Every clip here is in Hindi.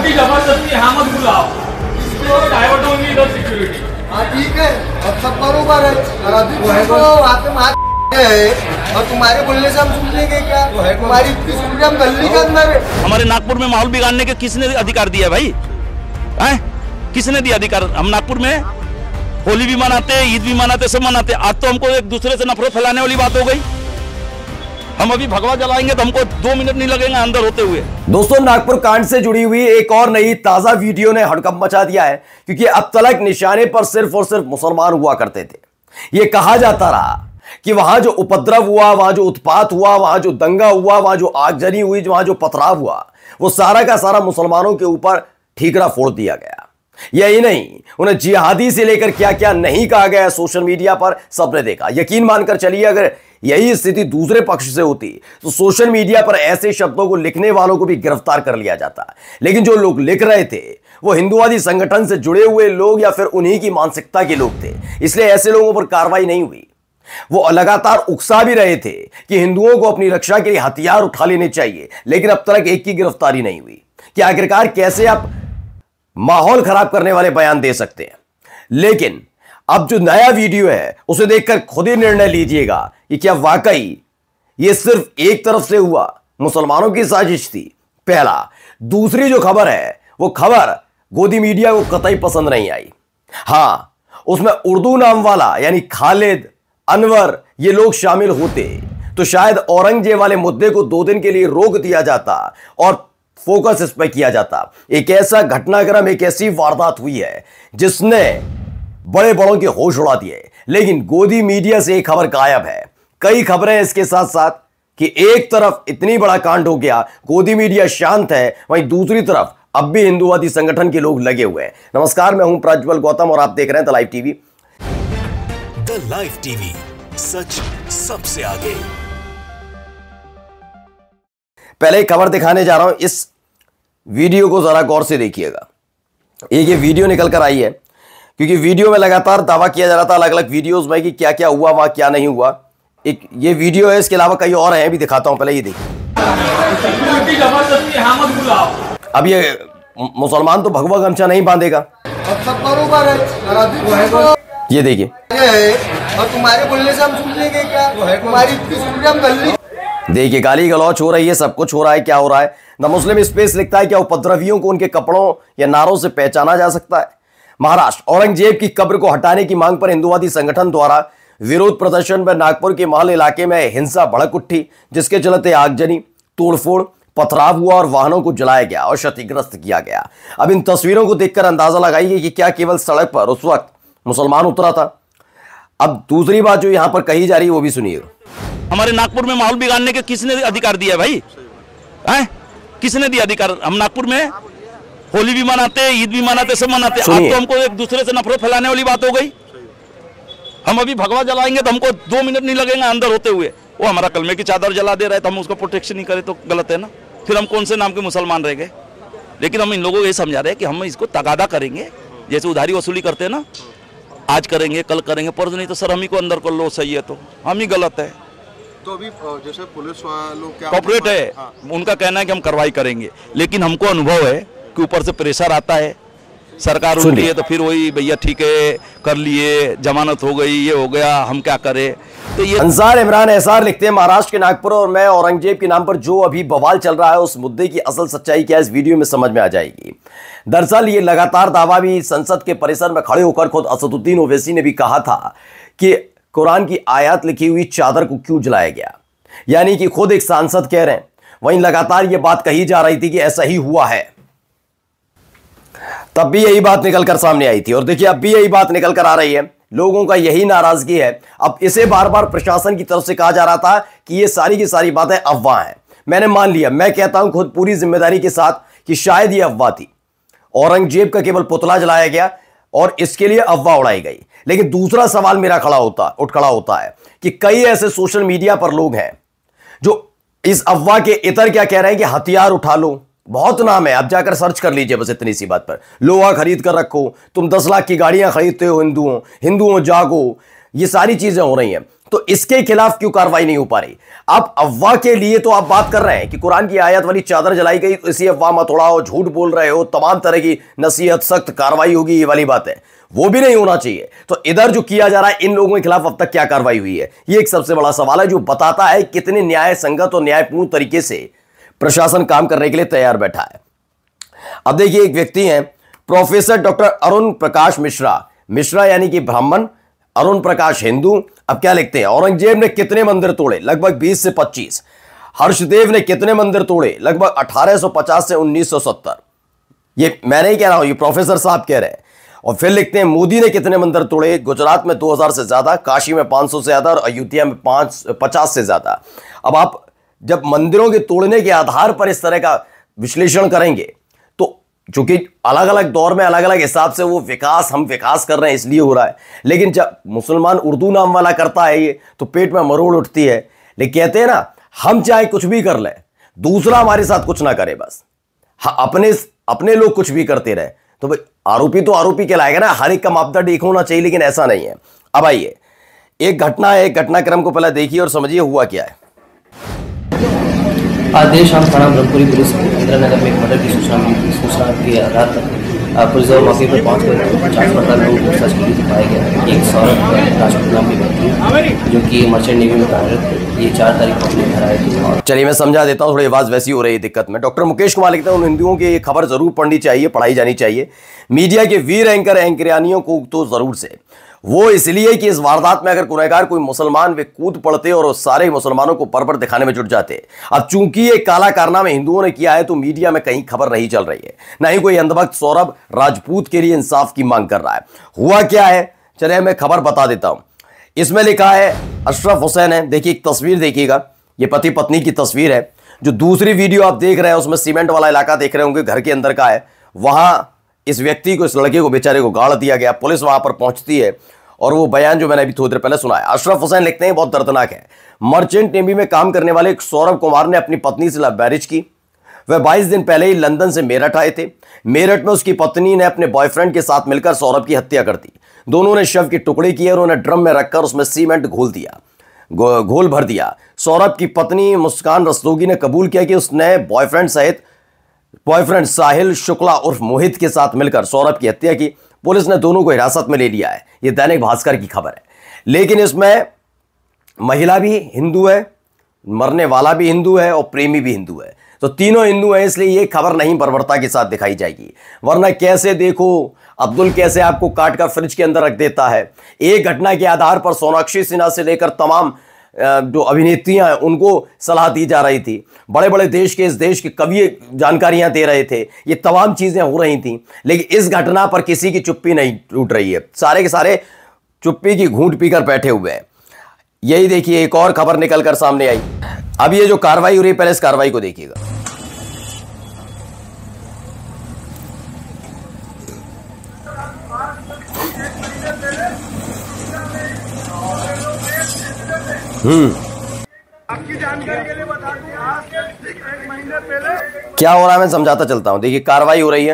सिक्योरिटी जबरदस्ती यहाँ मत बुलाओ, डाइवर्ट होंगी इधर सिक्योरिटी। हाँ ठीक है, अब सब बरोबर है। और अभी तुमको वहाँ पे मार है और तुम्हारे बोलने से हम सुन लेंगे क्या? तुम्हारी इतनी सुन हम गली के अंदर है। हमारे नागपुर में माहौल बिगाड़ने के किसने अधिकार दिया भाई? हैं? किसने दिया अधिकार? हम नागपुर में होली भी मनाते हैं, ईद भी मनाते, सब मनाते। आज तो हमको एक दूसरे से नफरत फैलाने वाली बात हो गई। हम अभी भगवा जलाएंगे तो हमको 2 मिनट नहीं लगेंगे अंदर होते हुए। दोस्तों, नागपुर कांड से जुड़ी हुई एक और नई ताजा वीडियो ने हड़कंप मचा दिया है, क्योंकि अब तक निशाने पर सिर्फ और सिर्फ मुसलमान हुआ करते थे। यह कहा जाता रहा कि वहां जो उपद्रव हुआ, वहां जो उत्पात हुआ, वहां जो दंगा हुआ, वहां जो आगजनी हुई, वहां जो पथराव हुआ, वो सारा का सारा मुसलमानों के ऊपर ठीकरा फोड़ दिया गया। यही नहीं, उन्हें जिहादी से लेकर क्या क्या नहीं कहा गया सोशल मीडिया पर सबने देखा। यकीन मानकर चलिए, अगर यही स्थिति दूसरे पक्ष से होती तो सोशल मीडिया पर ऐसे शब्दों को लिखने वालों को भी गिरफ्तार कर लिया जाता। लेकिन जो लोग लिख रहे थे वो हिंदुवादी संगठन से जुड़े हुए लोग या फिर उन्हीं की मानसिकता के लोग थे, इसलिए ऐसे लोगों पर कार्रवाई नहीं हुई। वो लगातार उकसा भी रहे थे कि हिंदुओं को अपनी रक्षा के लिए हथियार उठा लेने चाहिए, लेकिन अब तक एक की गिरफ्तारी नहीं हुई। कि आखिरकार कैसे आप माहौल खराब करने वाले बयान दे सकते हैं? लेकिन अब जो नया वीडियो है उसे देखकर खुद ही निर्णय लीजिएगा कि क्या वाकई ये सिर्फ एक तरफ से हुआ, मुसलमानों की साजिश थी। पहला। दूसरी जो खबर है वो खबर गोदी मीडिया को कतई पसंद नहीं आई। हां, उसमें उर्दू नाम वाला यानी खालिद, अनवर ये लोग शामिल होते तो शायद औरंगजेब वाले मुद्दे को 2 दिन के लिए रोक दिया जाता और फोकस इस पर किया जाता। एक ऐसा घटनाक्रम, एक ऐसी वारदात हुई है जिसने बड़े बड़ों के होश उड़ा दिए, लेकिन गोदी मीडिया से एक खबर गायब है। कई खबरें इसके साथ साथ कि एक तरफ इतनी बड़ा कांड हो गया, गोदी मीडिया शांत है, वहीं दूसरी तरफ अब भी हिंदुवादी संगठन के लोग लगे हुए हैं। नमस्कार, मैं हूं प्रज्वल गौतम और आप देख रहे हैं the live TV. The live TV, सच सबसे आगे। पहले एक खबर दिखाने जा रहा हूं, इस वीडियो को जरा गौर से देखिएगा। एक ये वीडियो निकल कर आई है, क्योंकि वीडियो में लगातार दावा किया जा रहा था अलग अलग वीडियोस में कि क्या क्या हुआ, वहां क्या नहीं हुआ। एक ये वीडियो है, इसके अलावा कई और हैं, भी दिखाता हूं। पहले ये देखिए। सिक्योरिटी जबरदस्ती यहाँ मत बुलाओ। अब ये मुसलमान तो भगवा गमछा नहीं बांधेगा। अब सब बरोबर है। और अभी तुमको ये देखिए, और तुम्हारे बोलने से हम सुन लेंगे क्या? तुम्हारी इतनी सुन हम गली। देखिए, गाली गलौच हो रही है, सब कुछ हो रहा है। क्या हो रहा है? द मुस्लिम स्पेस लिखता है, क्या उपद्रवियों को उनके कपड़ों या नारों से पहचाना जा सकता है? महाराष्ट्र, औरंगजेब की कब्र को हटाने की मांग पर हिंदुवादी संगठन द्वारा विरोध प्रदर्शन में नागपुर के महल इलाके में हिंसा भड़क उठी, जिसके चलते आगजनी, तोड़फोड़, पथराव हुआ और वाहनों को जलाया गया और क्षतिग्रस्त किया गया। अब इन तस्वीरों को देखकर अंदाजा लगाइए कि क्या केवल सड़क पर उस वक्त मुसलमान उतरा था। अब दूसरी बात जो यहां पर कही जा रही है वो भी सुनिए। हमारे नागपुर में माहौल बिगाड़ने के किसने अधिकार दिया भाई? हैं? किसने दिया अधिकार? हम नागपुर में होली भी मनाते, ईद भी मनाते, सब मनाते। आज तो हमको एक दूसरे से नफरत फैलाने वाली बात हो गई। हम अभी भगवा जलाएंगे तो हमको 2 मिनट नहीं लगेंगे अंदर होते हुए। वो हमारा कलमे की चादर जला दे रहा है तो हम उसका प्रोटेक्शन नहीं करें तो गलत है ना? फिर हम कौन से नाम के मुसलमान रह गए? लेकिन हम इन लोगों को ये समझा रहे हैं कि हम इसको तगादा करेंगे, जैसे उधारी वसूली करते हैं ना, आज करेंगे, कल करेंगे, पर नहीं तो सर हम ही को अंदर कर लो, सही है तो हम ही गलत है। तो अभी जैसे पुलिस लोग क्या कॉर्पोरेट है, उनका कहना है कि हम कार्रवाई करेंगे, लेकिन हमको अनुभव है कि ऊपर से प्रेशर आता है, सरकार उठती है तो फिर वही भैया ठीक है कर लिए, जमानत हो गई, ये हो गया, हम क्या करें। तो ये अंसार इमरान एहसार लिखते हैं, महाराष्ट्र के नागपुर और मैं औरंगजेब के नाम पर जो अभी बवाल चल रहा है उस मुद्दे की असल सच्चाई क्या इस वीडियो में समझ में आ जाएगी। दरअसल ये लगातार दावा भी संसद के परिसर में खड़े होकर खुद असदुद्दीन ओवैसी ने भी कहा था कि कुरान की आयत लिखी हुई चादर को क्यों जलाया गया, यानी कि खुद एक सांसद कह रहे हैं। वहीं लगातार यह बात कही जा रही थी कि ऐसा ही हुआ है, तब भी यही बात निकलकर सामने आई थी और देखिए अब भी यही बात निकल कर आ रही है। लोगों का यही नाराजगी है। अब इसे बार बार प्रशासन की तरफ से कहा जा रहा था कि ये सारी की सारी बातें अफवाह हैं। मैंने मान लिया, मैं कहता हूं खुद पूरी जिम्मेदारी के साथ कि शायद ये अफवाह थी, औरंगजेब का केवल पुतला जलाया गया और इसके लिए अफवाह उड़ाई गई। लेकिन दूसरा सवाल मेरा उठ खड़ा होता है कि कई ऐसे सोशल मीडिया पर लोग हैं जो इस अफवाह के इतर क्या कह रहे हैं कि हथियार उठा लो। बहुत नाम है, आप जाकर सर्च कर लीजिए बस इतनी सी बात पर। लोहा खरीद कर रखो, तुम 10 लाख की गाड़ियां खरीदते हो, हिंदुओं जागो, ये सारी चीजें हो रही हैं। तो इसके खिलाफ क्यों कार्रवाई नहीं हो पा रही? आप अफवाह के लिए तो आप बात कर रहे हैं कि कुरान की आयत वाली चादर जलाई गई, तो इसी अफवाह मत उड़ाओ, झूठ बोल रहे हो, तमाम तरह की नसीहत, सख्त कार्रवाई होगी, ये वाली बात है, वो भी नहीं होना चाहिए। तो इधर जो किया जा रहा है, इन लोगों के खिलाफ अब तक क्या कार्रवाई हुई है, ये एक सबसे बड़ा सवाल है, जो बताता है कितने न्याय संगत और न्यायपूर्ण तरीके से प्रशासन काम करने के लिए तैयार बैठा है। अब देखिए, एक व्यक्ति हैं प्रोफेसर डॉक्टर अरुण प्रकाश मिश्रा यानी कि ब्राह्मण, अरुण प्रकाश हिंदू। अब क्या लिखते हैं, औरंगजेब ने कितने मंदिर तोड़े? लगभग 20 से 25। हर्षदेव ने कितने मंदिर तोड़े? लगभग 1850 से 1970। ये मैं नहीं कह रहा हूं, ये प्रोफेसर साहब कह रहे हैं। और फिर लिखते हैं मोदी ने कितने मंदिर तोड़े? गुजरात में 2000 से ज्यादा, काशी में 500 से ज्यादा और अयोध्या में 50 से ज्यादा। अब आप जब मंदिरों के तोड़ने के आधार पर इस तरह का विश्लेषण करेंगे, तो चूंकि अलग अलग दौर में अलग अलग हिसाब से वो विकास, हम विकास कर रहे हैं इसलिए हो रहा है, लेकिन जब मुसलमान उर्दू नाम वाला करता है ये, तो पेट में मरोड़ उठती है। लेकिन कहते हैं ना, हम चाहे कुछ भी कर ले, दूसरा हमारे साथ कुछ ना करे, बस अपने लोग कुछ भी करते रहे, तो भाई आरोपी तो आरोपी कहलाएगा ना। हर एक का मापदंड एक होना चाहिए, लेकिन ऐसा नहीं है। अब आइए, एक घटना है, एक घटनाक्रम को पहले देखिए और समझिए हुआ क्या है। आज देर शाम थाना ब्रह्मपुरी पुलिस इंदिरा नगर में एक मर्डर की सूचना के आधार पर पुलिस और मौके पर पहुंचकर जांच पड़ताल लोगों को सच की पाया गया। एक सौरभ राजपूत नाम की व्यक्ति जो कि मर्चेंट नेवी में कार्यरत, ये 4 तारीख को अपने घर आए थे। चलिए मैं समझा देता हूँ, थोड़ी आवाज़ वैसी हो रही है दिक्कत में। डॉक्टर मुकेश कुमार लिखते हैं, उन हिंदुओं की ये खबर जरूर पढ़नी चाहिए, पढ़ाई जानी चाहिए। मीडिया के वीर एंकरियानियों को तो जरूर से, वो इसलिए कि इस वारदात में अगर गुनहगार कोई मुसलमान, वे कूद पड़ते और सारे मुसलमानों को पर दिखाने में जुट जाते। अब चूंकि ये काला कारनामा हिंदुओं ने किया है, तो मीडिया में कहीं खबर नहीं चल रही है, ना ही कोई अंधभक्त सौरभ राजपूत के लिए इंसाफ की मांग कर रहा है। हुआ क्या है, चलिए मैं खबर बता देता हूं। इसमें लिखा है अशरफ हुसैन है। देखिए एक तस्वीर देखिएगा, ये पति पत्नी की तस्वीर है। जो दूसरी वीडियो आप देख रहे हैं उसमें सीमेंट वाला इलाका देख रहे होंगे, घर के अंदर का है। वहां इस व्यक्ति को, इस लड़के को, बेचारे को गाड़ दिया गया। पुलिस वहां पर पहुंचती है और वो बयान जो मैंने अभी थोड़ी देर पहले सुना है। अशरफ हुसैन लिखते हैं, बहुत दर्दनाक है। मर्चेंट नेवी में काम करने वाले एक सौरभ कुमार ने अपनी पत्नी से लव मैरिज की। वह 22 दिन पहले ही लंदन से मेरठ आए थे। मेरठ में उसकी पत्नी ने अपने बॉयफ्रेंड के साथ मिलकर सौरभ की हत्या कर दी। दोनों ने शव के टुकड़े किए और उन्हें ड्रम में रखकर उसमें सीमेंट घोल भर दिया। सौरभ की पत्नी मुस्कान रस्तोगी ने कबूल किया कि उसने बॉयफ्रेंड साहिल शुक्ला उर्फ मोहित के साथ मिलकर सौरभ की हत्या की। पुलिस ने दोनों को हिरासत में ले लिया है। यह दैनिक भास्कर की खबर है। लेकिन इसमें महिला भी हिंदू है, मरने वाला भी हिंदू है और प्रेमी भी हिंदू है। तो तीनों हिंदू हैं, इसलिए ये खबर नहीं बर्बरता के साथ दिखाई जाएगी। वरना कैसे देखो, अब्दुल कैसे आपको काट कर फ्रिज के अंदर रख देता है। एक घटना के आधार पर सोनाक्षी सिन्हा से लेकर तमाम जो अभिनेत्रियां हैं उनको सलाह दी जा रही थी। बड़े बड़े देश के, इस देश के कवि जानकारियां दे रहे थे। ये तमाम चीजें हो रही थी, लेकिन इस घटना पर किसी की चुप्पी नहीं टूट रही है। सारे के सारे चुप्पी की घूंट पीकर बैठे हुए हैं। यही देखिए, एक और खबर निकल कर सामने आई। अब ये जो कार्रवाई हो रही है, पहले इस कार्रवाई को देखिएगा। आपकी जानकारी के लिए बता दें, आज से 1 महीने पहले क्या हो रहा है मैं समझाता चलता हूं। देखिए कार्रवाई हो रही है,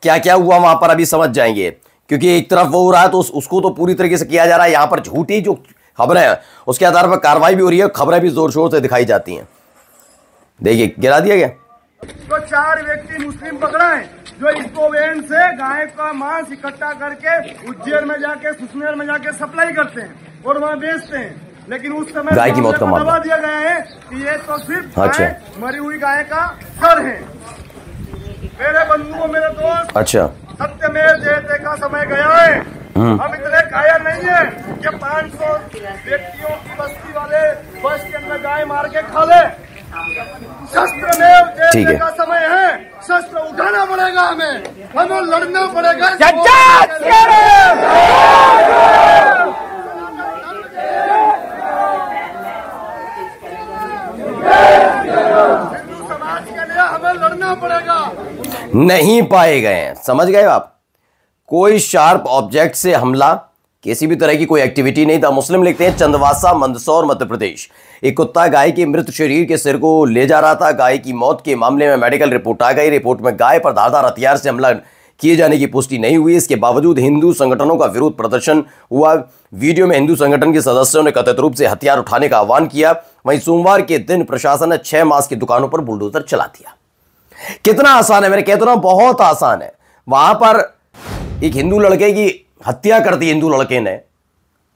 क्या क्या हुआ वहां पर अभी समझ जाएंगे। क्योंकि एक तरफ वो हो रहा है तो उसको तो पूरी तरीके से किया जा रहा है। यहां पर झूठी जो खबरें हैं उसके आधार पर कार्रवाई भी हो रही है, खबरें भी जोर शोर से दिखाई जाती हैं। देखिए गिरा दिया गया। तो 4 व्यक्ति मुस्लिम पकड़ा है जो इसको वैन से गाय का मांस इकट्ठा करके उज्जैन में जाके, सुसनेर में जाके सप्लाई करते हैं और वहाँ बेचते हैं। लेकिन उस समय गाय की मौत का मामला दबा दिया गया है कि ये तो सिर्फ अच्छा, मरी हुई गाय का सर है। मेरे बंधुओं, मेरे दोस्त, अच्छा, सत्यमेव जयते का समय गया है। हम इतने कायल नहीं है कि 500 व्यक्तियों की बस्ती वाले बस के अंदर गाय मार के खा ले। शस्त्रमेव जयते का समय है, शस्त्र उठाना पड़ेगा, हमें लड़ना पड़ेगा। हिंदू समाज के लिए हमें लड़ना पड़ेगा। नहीं पाए गए हैं, समझ गए आप। कोई शार्प ऑब्जेक्ट से हमला, किसी भी तरह की कोई एक्टिविटी नहीं था। मुस्लिम लिखते हैं, चंदवासा मंदसौर मध्य प्रदेश, एक कुत्ता गाय के मृत शरीर के सिर को ले जा रहा था। गाय की मौत के मामले में मेडिकल रिपोर्ट आ गई। रिपोर्ट में गाय पर धारदार हथियार से हमला किए जाने की पुष्टि नहीं हुई। इसके बावजूद हिंदू संगठनों का विरोध प्रदर्शन हुआ। वीडियो में हिंदू संगठन के सदस्यों ने कथित रूप से हथियार उठाने का आह्वान किया। वहीं सोमवार के दिन प्रशासन ने 6 मास की दुकानों पर बुलडोजर चला दिया। कितना आसान है, मैंने कहता हूं बहुत आसान है। वहां पर एक हिंदू लड़के की हत्या कर दी, हिंदू लड़के ने,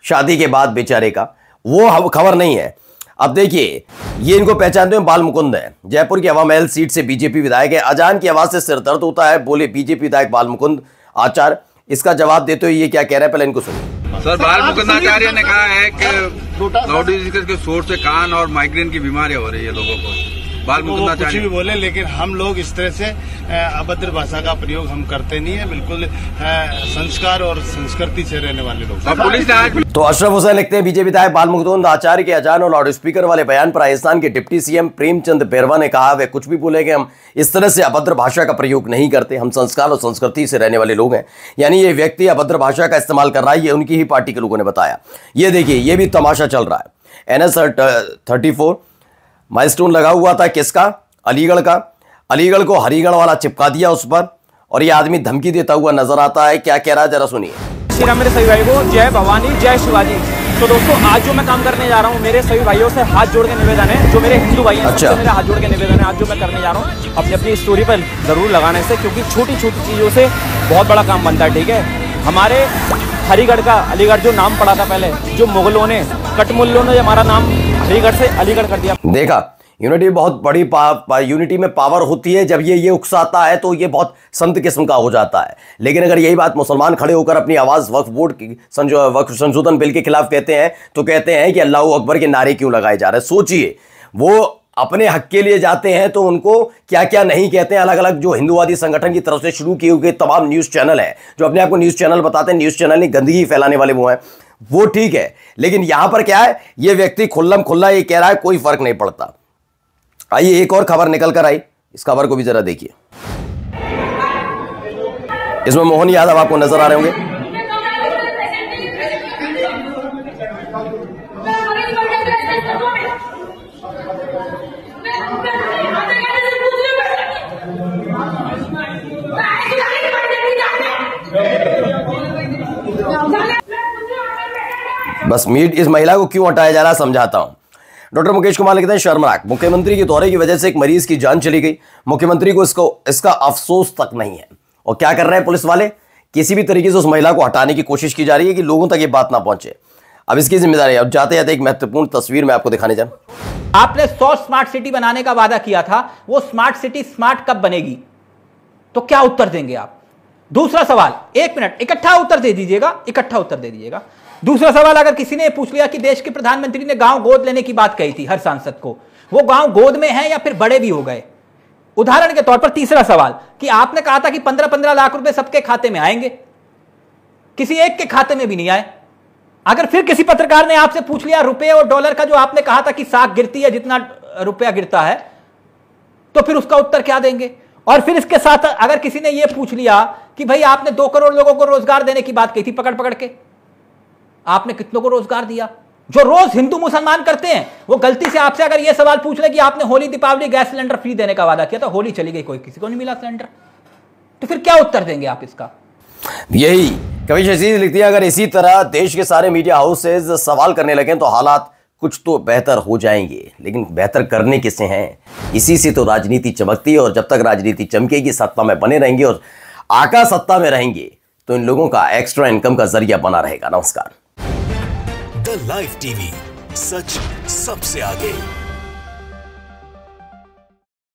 शादी के बाद बेचारे का, वो खबर नहीं है। अब देखिए, ये इनको पहचानते हैं, बाल मुकुंद है, जयपुर की हवा महल सीट से बीजेपी विधायक है। अजान की आवाज से सिर दर्द होता है, बोले बीजेपी विधायक बाल मुकुंद आचार्य। इसका जवाब देते हुए ये क्या कह रहे हैं, पहले इनको सुनिए। सर, बाल मुकुंद आचार्य ने कहा है कि लाउड स्पीकर के शोर से कान और माइग्रेन की बीमारियां हो रही है लोगों को। बाल मुकुंद आचार्य कुछ भी बोले, लेकिन हम लोग इस तरह से अभद्र भाषा का प्रयोग हम करते नहीं है। बिल्कुल संस्कार और संस्कृति से रहने वाले लोग। पुलिस ने आज तो अशरफ हुसैन लिखते हैं, बीजेपी विधायक बाल मुकुंद आचार्य के अजान और लाउड स्पीकर वाले बयान पर राजस्थान के डिप्टी सीएम प्रेमचंद बैरवा ने कहा, वे कुछ भी बोलेंगे, हम इस तरह से अभद्र भाषा का प्रयोग नहीं करते, हम संस्कार और संस्कृति से रहने वाले लोग हैं। यानी ये व्यक्ति अभद्र भाषा का इस्तेमाल कर रहा है, ये उनकी ही पार्टी के लोगों ने बताया। ये देखिए, ये भी तमाशा चल रहा है। NS 34 माइलस्टोन लगा हुआ था, किसका? अलीगढ़ का। अलीगढ़ को हरिगढ़ वाला चिपका दिया उस पर, और ये आदमी धमकी देता हुआ नजर आता है। क्या कह रहा है, जरा सुनिए। श्री राम मेरे सभी भाई को, जय भवानी, जय शिवाजी। तो दोस्तों, आज जो मैं काम करने जा रहा हूँ, मेरे सभी भाइयों से हाथ जोड़ के निवेदन है, जो मेरे हिंदू भाई हैं, सबसे मेरे हाथ जोड़ के निवेदन है। आज जो मैं करने जा रहा हूँ, अपनी अपनी स्टोरी पर जरूर लगाने से, क्योंकि छोटी छोटी चीजों से बहुत बड़ा काम बनता है। ठीक है, हमारे हरिगढ़ का अलीगढ़ जो नाम पड़ा था पहले, जो मुगलों ने, कटमुल्लों ने हमारा नाम हरिगढ़ से अलीगढ़ कर दिया। देखा, यूनिटी बहुत बड़ी यूनिटी में पावर होती है। जब ये उकसाता है तो ये बहुत संत किस्म का हो जाता है। लेकिन अगर यही बात मुसलमान खड़े होकर अपनी आवाज वक्फ बोर्ड की वक्फ संशोधन बिल के खिलाफ कहते हैं, तो कहते हैं कि अल्लाह अकबर के नारे क्यों लगाए जा रहे हैं। सोचिए, वो अपने हक के लिए जाते हैं तो उनको क्या क्या नहीं कहते हैं। अलग अलग जो हिंदुवादी संगठन की तरफ से शुरू किए हुए तमाम न्यूज चैनल हैं, जो अपने आप को न्यूज चैनल बताते हैं, न्यूज चैनल नहीं, गंदगी फैलाने वाले वो हैं, वो ठीक है। लेकिन यहां पर क्या है, ये व्यक्ति खुल्लम खुल्ला ये कह रहा है, कोई फर्क नहीं पड़ता। आइए, एक और खबर निकल कर आई, इस खबर को भी जरा देखिए। इसमें मोहन यादव आपको नजर आ रहे होंगे। बस मीट इस महिला को क्यों हटाया जा रहा है समझाता हूं। डॉक्टर मुकेश कुमार लिखते हैं, शर्मनाक, मुख्यमंत्री के दौरे की वजह से एक मरीज की जान चली गई। मुख्यमंत्री को इसका अफसोस तक नहीं है। और क्या कर रहे हैं पुलिस वाले, किसी भी तरीके से उस महिला को हटाने की कोशिश की जा रही है कि लोगों तक ये बात ना पहुंचे। अब इसकी जिम्मेदारी, अब जाते जाते एक महत्वपूर्ण तस्वीर मैं आपको दिखाने जा रहा हूं। आपने 100 स्मार्ट सिटी बनाने का वादा किया था, वो स्मार्ट सिटी स्मार्ट कब बनेगी? तो क्या उत्तर देंगे आप? दूसरा सवाल, 1 मिनट, इकट्ठा उत्तर दे दीजिएगा, इकट्ठा उत्तर दे दीजिएगा। दूसरा सवाल, अगर किसी ने पूछ लिया कि देश के प्रधानमंत्री ने गांव गोद लेने की बात कही थी हर सांसद को, वो गांव गोद में है या फिर बड़े भी हो गए? उदाहरण के तौर पर तीसरा सवाल, कि आपने कहा था कि 15-15 लाख रुपए सबके खाते में आएंगे, किसी एक के खाते में भी नहीं आए। अगर फिर किसी पत्रकार ने आपसे पूछ लिया रुपए और डॉलर का, जो आपने कहा था कि साख गिरती है जितना रुपया गिरता है, तो फिर उसका उत्तर क्या देंगे? और फिर इसके साथ अगर किसी ने यह पूछ लिया कि भाई आपने 2 करोड़ लोगों को रोजगार देने की बात कही थी, पकड़ पकड़ के आपने कितनों को रोजगार दिया? जो रोज हिंदू मुसलमान करते हैं, वो गलती से आपसे अगर यह सवाल पूछ ले कि आपने Holi Deepavali gas cylinder free देने का वादा किया था, होली चली गई, कोई किसी को नहीं मिला सिलेंडर, तो फिर क्या उत्तर देंगे आप इसका? यही कवि शशीद लिखती है, अगर इसी तरह देश के सारे मीडिया हाउसेज सवाल करने लगे तो हालात कुछ तो बेहतर हो जाएंगे। लेकिन बेहतर करने किसे हैं? इसी से तो राजनीति चमकती है, और जब तक राजनीति चमकेगी, सत्ता में बने रहेंगे और आका सत्ता में रहेंगे, तो इन लोगों का एक्स्ट्रा इनकम का जरिया बना रहेगा। नमस्कार। द लाइव टीवी, सच सबसे आगे।